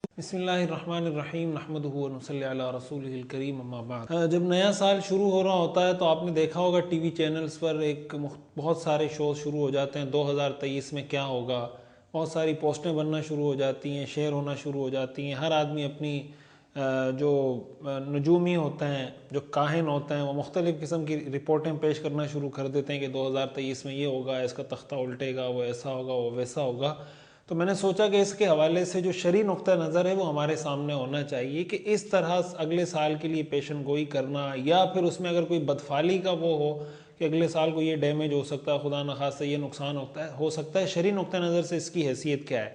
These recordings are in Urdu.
بسم اللہ الرحمن الرحیم نحمدہ و نصلی علی رسولہ الکریم اما بعد۔ جب نیا سال شروع ہو رہا ہوتا ہے تو آپ نے دیکھا ہوگا ٹی وی چینلز پر بہت سارے شوز شروع ہو جاتے ہیں 2023 میں کیا ہوگا، بہت ساری پوسٹیں بننا شروع ہو جاتی ہیں، شیئر ہونا شروع ہو جاتی ہیں۔ ہر آدمی اپنی جو نجومی ہوتے ہیں، جو کاہن ہوتے ہیں، وہ مختلف قسم کی رپورٹیں پیش کرنا شروع کر دیتے ہیں کہ 2023 میں یہ ہوگا، اس کا تختہ الٹے گا، وہ ایسا ہوگا، وہ ویسا ہوگا۔ تو میں نے سوچا کہ اس کے حوالے سے جو شرعی نقطہ نظر ہے وہ ہمارے سامنے ہونا چاہیے کہ اس طرح اگلے سال کے لیے پیشن گوئی کرنا، یا پھر اس میں اگر کوئی بدفعلی کا وہ ہو کہ اگلے سال کو یہ ڈیمیج ہو سکتا ہے، خدا نخواستہ یہ نقصان ہو سکتا ہے، شرعی نقطہ نظر سے اس کی حیثیت کیا ہے؟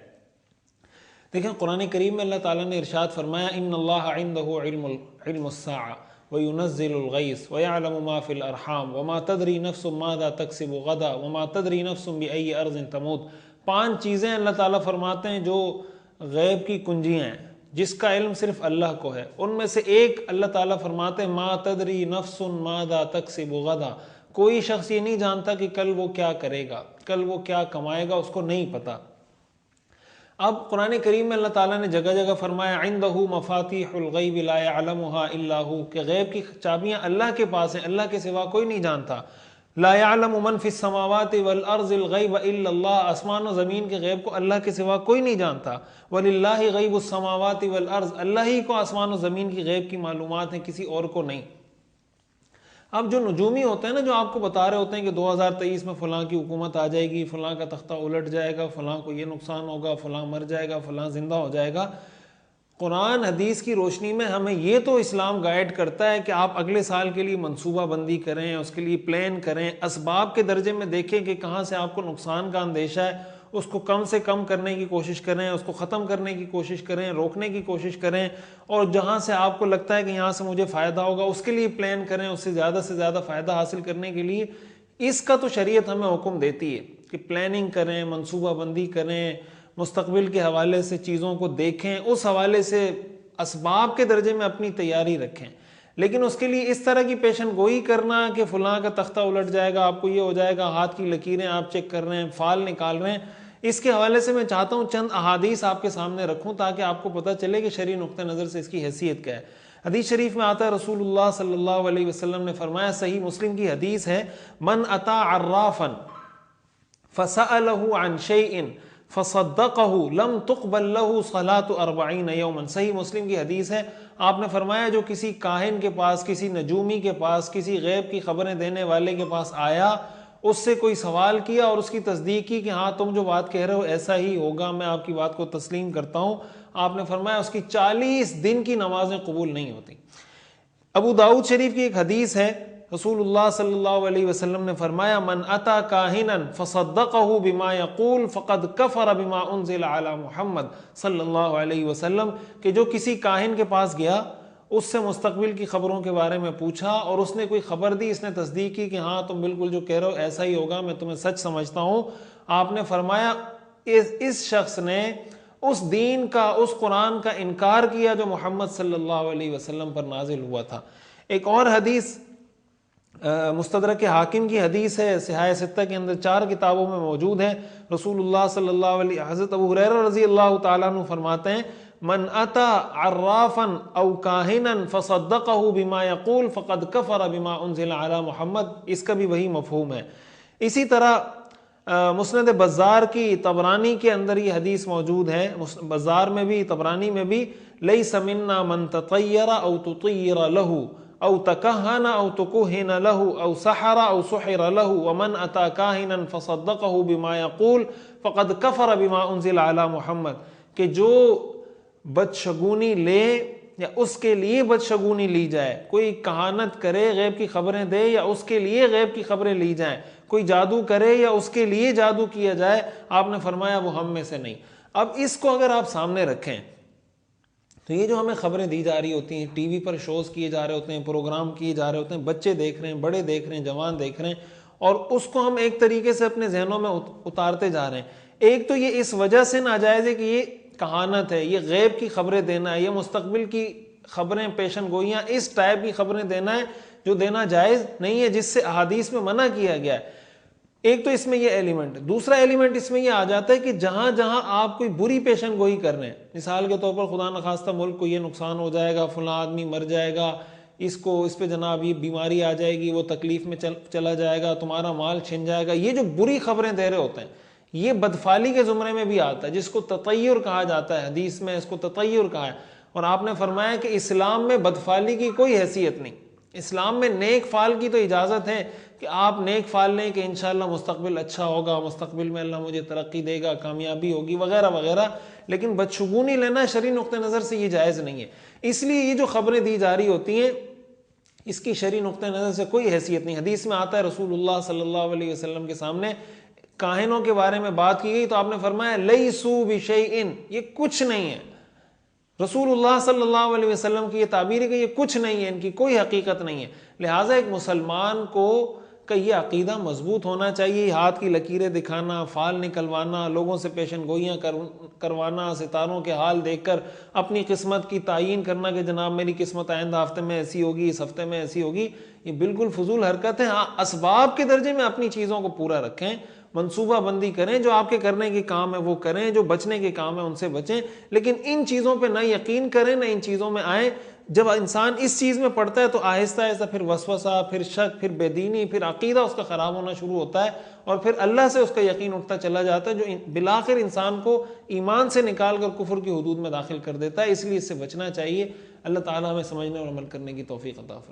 دیکھیں، قرآن کریم میں اللہ تعالیٰ نے ارشاد فرمایا ان اللہ عنده علم الساعة وينزل الغيث ويعلم ما في الارحام وما تدري نفس ماذا تكسب غدا وما تدري نفس بأي ارض تموت۔ 5 چیزیں اللہ تعالیٰ فرماتے ہیں جو غیب کی کنجیاں ہیں، جس کا علم صرف اللہ کو ہے۔ ان میں سے ایک اللہ تعالیٰ فرماتے ہیں ما تدری نفس ماذا تکسب غدا، کوئی شخص یہ نہیں جانتا کہ کل وہ کیا کرے گا، کل وہ کیا کمائے گا، اس کو نہیں پتا۔ اب قرآن کریم میں اللہ تعالیٰ نے جگہ جگہ فرمایا عندہ مفاتیح الغیب لا يعلمها الا هو، کہ غیب کی چابیاں اللہ کے پاس ہیں، اللہ کے سوا کوئی نہیں جانتا۔ لا يعلم من في السماوات والارض الغیب الا اللہ، آسمان و زمین کے غیب کو اللہ کے سوا کوئی نہیں جانتا۔ وللہ غیب السماوات والارض، اللہ ہی کو آسمان و زمین کی غیب کی معلومات ہیں، کسی اور کو نہیں۔ اب جو نجومی ہوتے ہیں نا، جو آپ کو بتا رہے ہوتے ہیں کہ 2023 میں فلاں کی حکومت آ جائے گی، فلاں کا تختہ الٹ جائے گا، فلاں کو یہ نقصان ہوگا، فلاں مر جائے گا، فلاں زندہ ہو جائے گا، قرآن حدیث کی روشنی میں ہمیں یہ تو اسلام گائیڈ کرتا ہے کہ آپ اگلے سال کے لیے منصوبہ بندی کریں، اس کے لیے پلان کریں، اسباب کے درجے میں دیکھیں کہ کہاں سے آپ کو نقصان کا اندیشہ ہے، اس کو کم سے کم کرنے کی کوشش کریں، اس کو ختم کرنے کی کوشش کریں، روکنے کی کوشش کریں، اور جہاں سے آپ کو لگتا ہے کہ یہاں سے مجھے فائدہ ہوگا اس کے لیے پلان کریں، اس سے زیادہ فائدہ حاصل کرنے کے لیے۔ اس کا تو شریعت ہمیں حکم دیتی ہے کہ پلاننگ کریں، منصوبہ بندی کریں، مستقبل کے حوالے سے چیزوں کو دیکھیں، اس حوالے سے اسباب کے درجے میں اپنی تیاری رکھیں۔ لیکن اس کے لیے اس طرح کی پیشن گوئی کرنا کہ فلاں کا تختہ الٹ جائے گا، آپ کو یہ ہو جائے گا، ہاتھ کی لکیریں آپ چیک کر رہے ہیں، فال نکال رہے ہیں، اس کے حوالے سے میں چاہتا ہوں چند احادیث آپ کے سامنے رکھوں تاکہ آپ کو پتہ چلے کہ شرعی نقطہ نظر سے اس کی حیثیت کیا ہے۔ حدیث شریف میں آتا ہے، رسول اللہ صلی اللہ علیہ وسلم نے فرمایا، صحیح مسلم کی حدیث ہے، من اتا عرافا فسألہ عن شیء فصدقہ لم تقبل لہ صلاۃ 40 یوما۔ صحیح مسلم کی حدیث ہے، آپ نے فرمایا جو کسی کاہن کے پاس، کسی نجومی کے پاس، کسی غیب کی خبریں دینے والے کے پاس آیا، اس سے کوئی سوال کیا اور اس کی تصدیق کی کہ ہاں تم جو بات کہہ رہے ہو ایسا ہی ہوگا، میں آپ کی بات کو تسلیم کرتا ہوں، آپ نے فرمایا اس کی 40 دن کی نمازیں قبول نہیں ہوتی۔ ابو داؤد شریف کی ایک حدیث ہے، رسول اللہ صلی اللہ علیہ وسلم نے فرمایا، من اتا کاہنا فصدقہ بما یقول فقد کفر بما انزل علی محمد صلی اللہ علیہ وسلم، کہ جو کسی کاہن کے پاس گیا، اس سے مستقبل کی خبروں کے بارے میں پوچھا اور اس نے کوئی خبر دی، اس نے تصدیق کی کہ ہاں تم بالکل جو کہہ رہے ہو ایسا ہی ہوگا، میں تمہیں سچ سمجھتا ہوں، آپ نے فرمایا اس شخص نے اس دین کا، اس قرآن کا انکار کیا جو محمد صلی اللہ علیہ وسلم پر نازل ہوا تھا۔ ایک اور حدیث مستدرک حاکم کی حدیث ہے، صحاح ستہ کے اندر 4 کتابوں میں موجود ہے، رسول اللہ صلی اللہ علیہ، حضرت ابو ہریرہ رضی اللہ تعالیٰ عنہ فرماتے ہیں، من اتا عرافا او کاہنا فصدقہ بما یقول فقد کفر بما انزل علی محمد، اس کا بھی وہی مفہوم ہے۔ اسی طرح مسند بزار کی، طبرانی کے اندر یہ حدیث موجود ہے، بزار میں بھی طبرانی میں بھی، لیس منا من تطیر او تطیر له او تکہن او تکہن له او سحر او سحر له ومن اتا کاہنا فصدقہ بما یقول فقد کفر بما انزل علی محمد، کہ جو بدشگونی لے یا اس کے لیے بدشگونی لی جائے، کوئی کہانت کرے، غیب کی خبریں دے یا اس کے لیے غیب کی خبریں لی جائیں، کوئی جادو کرے یا اس کے لیے جادو کیا جائے، آپ نے فرمایا وہ ہم میں سے نہیں۔ اب اس کو اگر آپ سامنے رکھیں تو یہ جو ہمیں خبریں دی جا رہی ہوتی ہیں، ٹی وی پر شوز کیے جا رہے ہوتے ہیں، پروگرام کیے جا رہے ہوتے ہیں، بچے دیکھ رہے ہیں، بڑے دیکھ رہے ہیں، جوان دیکھ رہے ہیں، اور اس کو ہم ایک طریقے سے اپنے ذہنوں میں اتارتے جا رہے ہیں۔ ایک تو یہ اس وجہ سے ناجائز ہے کہ یہ کہانت ہے، یہ غیب کی خبریں دینا ہے، یہ مستقبل کی خبریں، پیشن گوئیاں، اس ٹائپ کی خبریں دینا ہے جو دینا جائز نہیں ہے، جس سے احادیث میں منع کیا گیا ہے۔ ایک تو اس میں یہ ایلیمنٹ ہے۔ دوسرا ایلیمنٹ اس میں یہ آ جاتا ہے کہ جہاں جہاں آپ کوئی بری پیشن گوئی کر رہے ہیں، مثال کے طور پر خدا نخواستہ ملک کو یہ نقصان ہو جائے گا، فلاں آدمی مر جائے گا، اس پہ جناب یہ بیماری آ جائے گی، وہ تکلیف میں چلا جائے گا، تمہارا مال چھن جائے گا، یہ جو بری خبریں دے رہے ہوتے ہیں یہ بدفعلی کے زمرے میں بھی آتا ہے، جس کو تطیر کہا جاتا ہے، حدیث میں اس کو تطیر کہا ہے۔ اور آپ نے فرمایا کہ اسلام میں بدفعلی کی کوئی حیثیت نہیں، اسلام میں نیک فعل کی تو اجازت ہے کہ آپ نیک فعل لیں کہ انشاءاللہ مستقبل اچھا ہوگا، مستقبل میں اللہ مجھے ترقی دے گا، کامیابی ہوگی وغیرہ وغیرہ، لیکن بدشگونی لینا شرعی نقطہ نظر سے یہ جائز نہیں ہے۔ اس لیے یہ جو خبریں دی جا رہی ہوتی ہیں اس کی شرعی نقطہ نظر سے کوئی حیثیت نہیں۔ حدیث میں آتا ہے رسول اللہ صلی اللہ علیہ وسلم کے سامنے کاہنوں کے بارے میں بات کی گئی تو آپ نے فرمایا لیسو بشیئن، یہ کچھ نہیں ہے۔ رسول اللہ صلی اللہ علیہ وسلم کی یہ تعبیر ہے کہ یہ کچھ نہیں ہے، ان کی کوئی حقیقت نہیں ہے۔ لہٰذا ایک مسلمان کو کا یہ عقیدہ مضبوط ہونا چاہیے، ہاتھ کی لکیریں دکھانا، فال نکلوانا، لوگوں سے پیشن گوئیاں کروانا، ستاروں کے حال دیکھ کر اپنی قسمت کی تعیین کرنا کہ جناب میری قسمت آئندہ ہفتے میں ایسی ہوگی، اس ہفتے میں ایسی ہوگی، یہ بالکل فضول حرکت ہے۔ ہاں اسباب کے درجے میں اپنی چیزوں کو پورا رکھیں، منصوبہ بندی کریں، جو آپ کے کرنے کے کام ہے وہ کریں، جو بچنے کے کام ہے ان سے بچیں، لیکن ان چیزوں پہ نہ یقین کریں، نہ ان چیزوں میں آئیں۔ جب انسان اس چیز میں پڑتا ہے تو آہستہ آہستہ پھر وسوسہ، پھر شک، پھر بے دینی، پھر عقیدہ اس کا خراب ہونا شروع ہوتا ہے، اور پھر اللہ سے اس کا یقین اٹھتا چلا جاتا ہے، جو بالآخر انسان کو ایمان سے نکال کر کفر کی حدود میں داخل کر دیتا ہے۔ اس لیے اس سے بچنا چاہیے۔ اللہ تعالیٰ ہمیں سمجھنے اور عمل کرنے کی توفیق عطا فرمائے۔